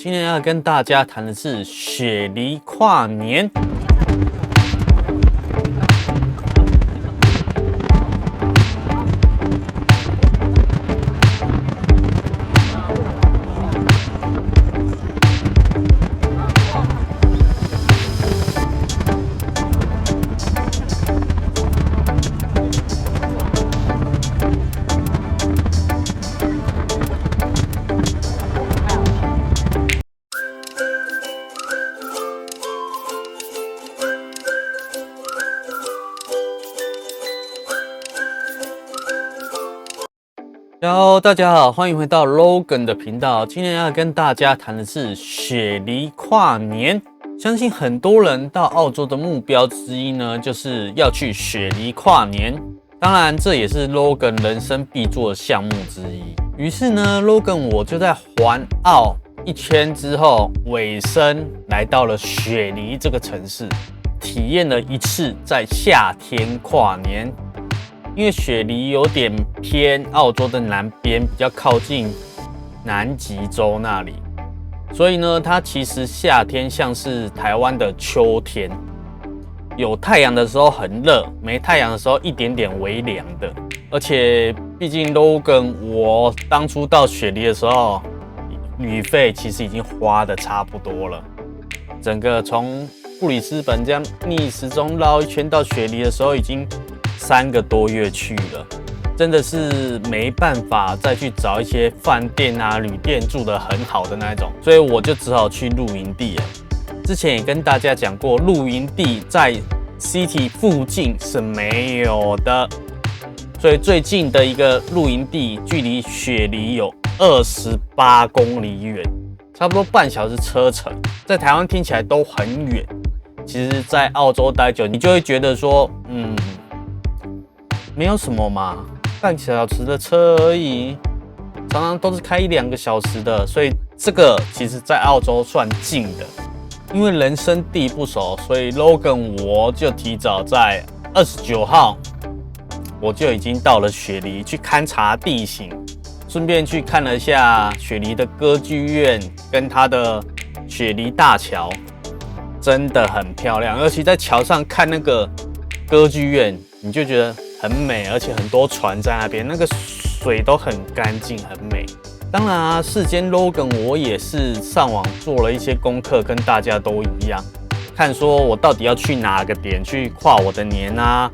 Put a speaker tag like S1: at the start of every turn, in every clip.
S1: 今天要跟大家谈的是雪梨跨年。Hello， 大家好，欢迎回到 Logan 的频道。今天要跟大家谈的是雪梨跨年。相信很多人到澳洲的目标之一呢，就是要去雪梨跨年。当然，这也是 Logan 人生必做的项目之一。于是呢 ，Logan 我就在环澳一圈之后，尾声来到了雪梨这个城市，体验了一次在夏天跨年。因为雪梨有点偏澳洲的南边，比较靠近南极洲那里，所以呢，它其实夏天像是台湾的秋天，有太阳的时候很热，没太阳的时候一点点微凉的。而且，毕竟 Logan 我当初到雪梨的时候，旅费其实已经花的差不多了，整个从布里斯本这样逆时钟绕一圈到雪梨的时候，已经3个多月去了，真的是没办法再去找一些饭店啊、旅店住得很好的那一种，所以我就只好去露营地了。之前也跟大家讲过，露营地在 City 附近是没有的，所以最近的一个露营地距离雪梨有28公里远，差不多半小时车程，在台湾听起来都很远。其实，在澳洲待久，你就会觉得说，没有什么嘛，半小时的车而已，常常都是开1-2个小时的，所以这个其实在澳洲算近的。因为人生地不熟，所以 Logan 我就提早在29号，我就已经到了雪梨去勘察地形，顺便去看了一下雪梨的歌剧院跟它的雪梨大桥，真的很漂亮。尤其在桥上看那个歌剧院，你就觉得很美，而且很多船在那边，那个水都很干净，很美。当然啊，事先 Logan 我也是上网做了一些功课，跟大家都一样，看说我到底要去哪个点去跨我的年啊。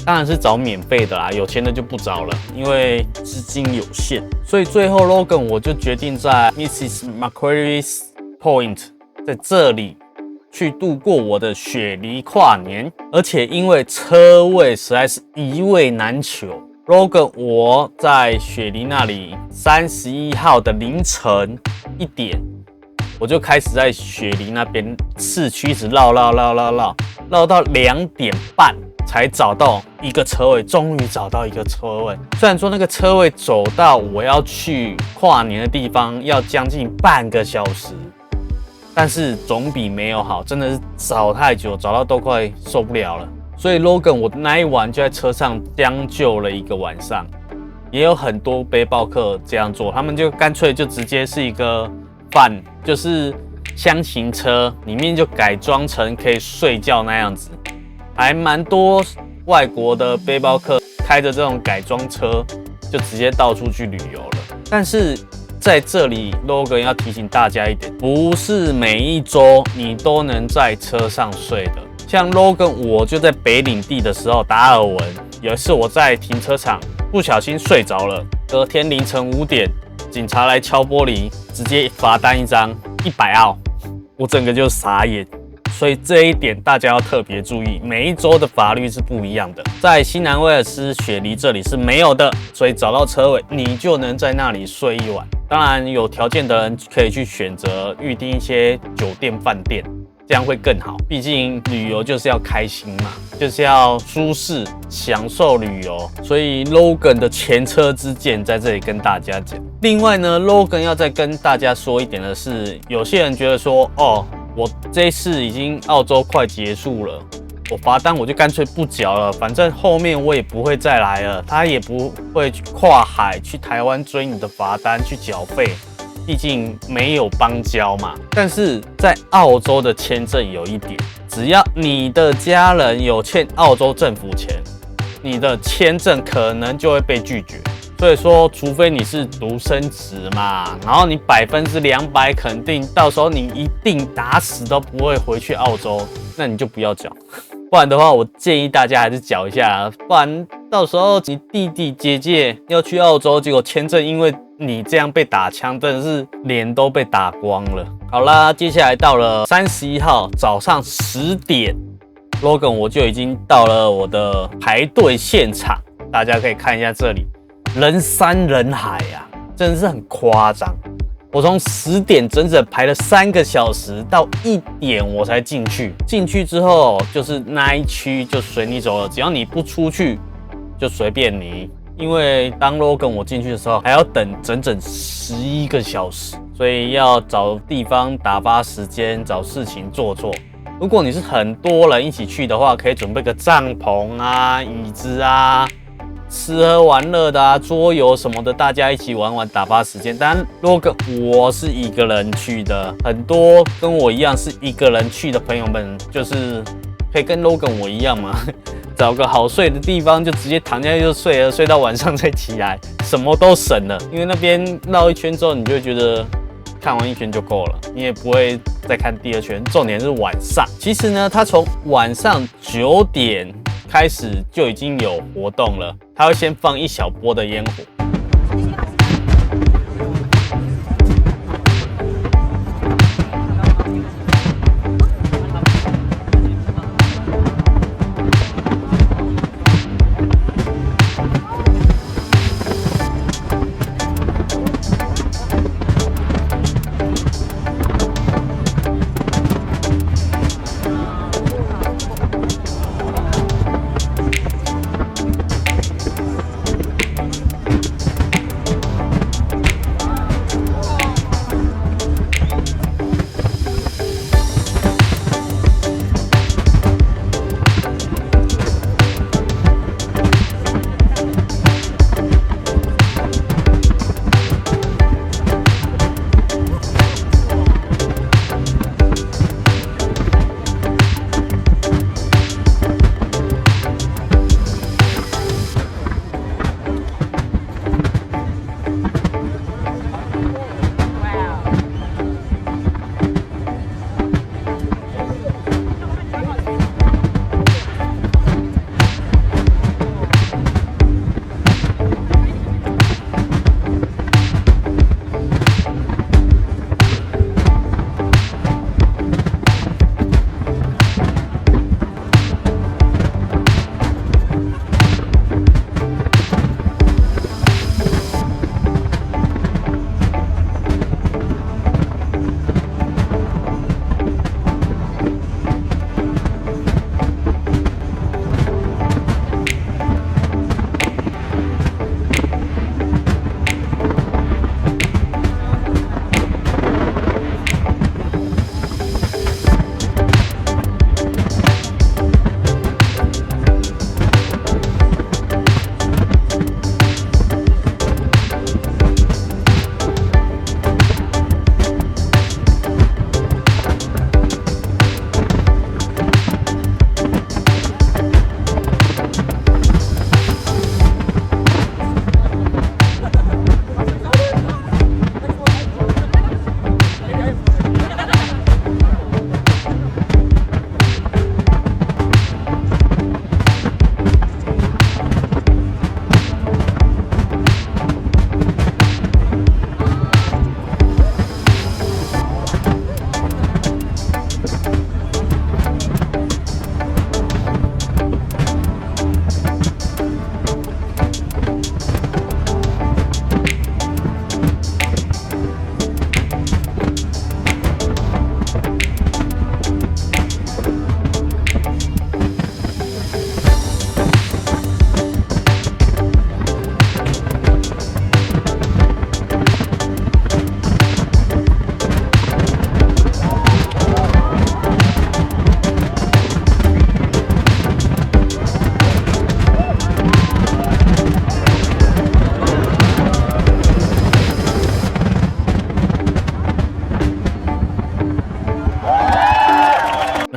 S1: 当然是找免费的啦，有钱的就不找了，因为资金有限。所以最后 Logan 我就决定在 Mrs. Macquarie's Point 在这里去度过我的雪梨跨年，而且因为车位实在是一位难求 ，Logan 我在雪梨那里31号的凌晨1点，我就开始在雪梨那边市区一直绕到2点半才找到一个车位，终于找到一个车位。虽然说那个车位走到我要去跨年的地方要将近半个小时。但是总比没有好，真的是找太久，找到都快受不了了。所以 Logan 我那一晚就在车上将就了1个晚上。也有很多背包客这样做，他们就干脆就直接是一个就是箱型车，里面就改装成可以睡觉那样子。还蛮多外国的背包客开着这种改装车，就直接到处去旅游了。但是在这里 ，Logan 要提醒大家一点，不是每一周你都能在车上睡的。像 Logan 我就在北领地的时候，达尔文有一次我在停车场不小心睡着了，隔天凌晨5点，警察来敲玻璃，直接罚单1张100澳，我整个就傻眼。所以这一点大家要特别注意，每一州的法律是不一样的。在新南威尔斯雪梨这里是没有的，所以找到车位你就能在那里睡1晚。当然有条件的人可以去选择预订一些酒店饭店，这样会更好。毕竟旅游就是要开心嘛，就是要舒适享受旅游。所以 Logan 的前车之鉴在这里跟大家讲。另外呢 ，Logan 要再跟大家说一点的是，有些人觉得说，我这一次已经澳洲快结束了，我罚单我就干脆不缴了，反正后面我也不会再来了，他也不会跨海去台湾追你的罚单去缴费，毕竟没有邦交嘛。但是在澳洲的签证有一点，只要你的家人有欠澳洲政府钱，你的签证可能就会被拒绝。所以说，除非你是独生子嘛，然后你200%肯定，到时候你一定打死都不会回去澳洲，那你就不要缴。不然的话，我建议大家还是缴一下，不然到时候你弟弟姐姐要去澳洲，结果签证因为你这样被打枪，真的是脸都被打光了。好啦，接下来到了31号早上10点 ，Logan 我就已经到了我的排队现场，大家可以看一下这里。人山人海啊，真的是很夸张。我从10点整整排了3个小时，到1点我才进去。进去之后就是那一区就随你走了，只要你不出去就随便你。因为当 Logan 我进去的时候还要等整整11个小时，所以要找地方打发时间，找事情做。如果你是很多人一起去的话，可以准备个帐篷啊、椅子啊。吃喝玩乐的啊，桌游什么的，大家一起玩玩打发时间。当然，如果我是一个人去的，很多跟我一样是一个人去的朋友们，就是可以跟 Logan 我一样嘛，找个好睡的地方就直接躺下去就睡了，睡到晚上再起来，什么都省了。因为那边绕一圈之后，你就会觉得看完一圈就够了，你也不会再看第2圈。重点是晚上，其实呢，它从晚上9点。开始就已经有活动了，他会先放一小波的烟火。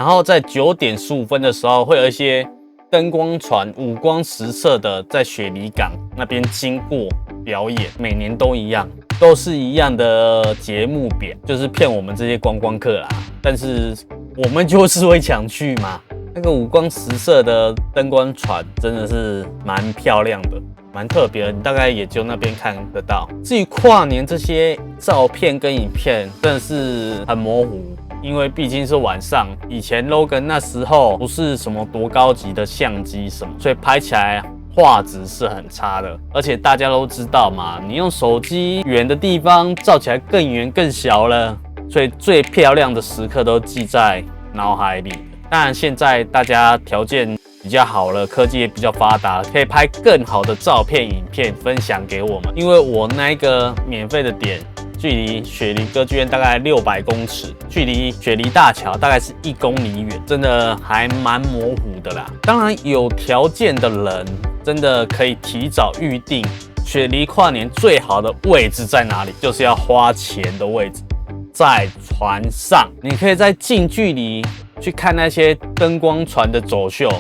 S1: 然后在9点15分的时候，会有一些灯光船五光十色的在雪梨港那边经过表演，每年都一样，都是一样的节目表，就是骗我们这些观光客啦。但是我们就是会抢去嘛。那个五光十色的灯光船真的是蛮漂亮的，蛮特别的，你大概也就那边看得到。至于跨年这些照片跟影片，真的是很模糊。因为毕竟是晚上，以前 Logan 那时候不是什么多高级的相机什么，所以拍起来画质是很差的。而且大家都知道嘛，你用手机远的地方照起来更远更小了，所以最漂亮的时刻都记在脑海里。当然现在大家条件比较好了，科技也比较发达，可以拍更好的照片、影片分享给我们。因为我那一个免费的点，距离雪梨歌剧院大概600公尺，距离雪梨大桥大概是1公里远，真的还蛮模糊的啦。当然有条件的人真的可以提早预定雪梨跨年最好的位置在哪里，就是要花钱的位置，在船上，你可以在近距离去看那些灯光船的走秀。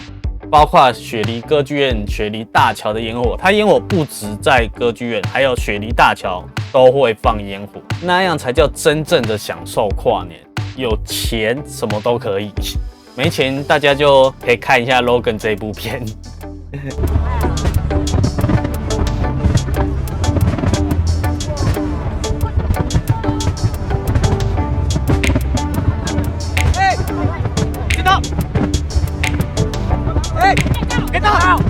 S1: 包括雪梨歌剧院、雪梨大桥的烟火，它烟火不止在歌剧院，还有雪梨大桥都会放烟火，那样才叫真正的享受跨年。有钱什么都可以，没钱大家就可以看一下 Logan 这部片。
S2: Get out!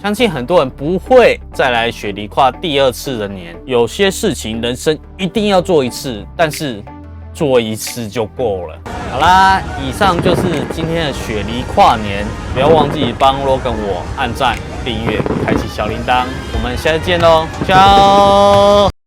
S1: 相信很多人不会再来雪梨跨第2次的年。有些事情人生一定要做一次，但是做一次就够了。好啦，以上就是今天的雪梨跨年，不要忘记帮 Logan 我按赞、订阅、开启小铃铛。我们下次见喽，ciao。